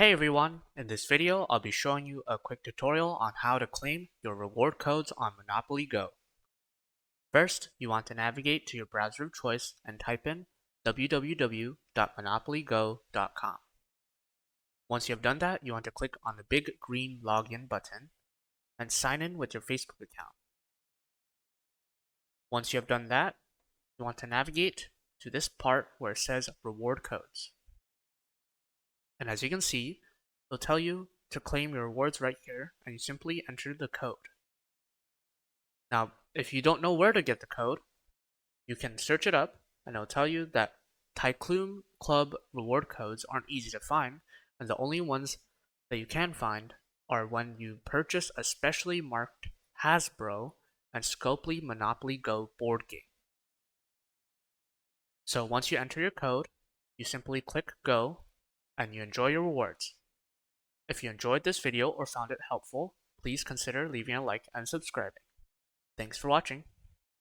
Hey everyone, in this video I'll be showing you a quick tutorial on how to claim your reward codes on Monopoly Go. First, you want to navigate to your browser of choice and type in www.monopolygo.com. Once you have done that, you want to click on the big green login button and sign in with your Facebook account. Once you have done that, you want to navigate to this part where it says reward codes. And as you can see, it'll tell you to claim your rewards right here, and you simply enter the code. Now, if you don't know where to get the code, you can search it up, and it'll tell you that Tycoon Club reward codes aren't easy to find, and the only ones that you can find are when you purchase a specially marked Hasbro and Scopely Monopoly Go board game. So once you enter your code, you simply click Go, and you enjoy your rewards. If you enjoyed this video or found it helpful, please consider leaving a like and subscribing. Thanks for watching.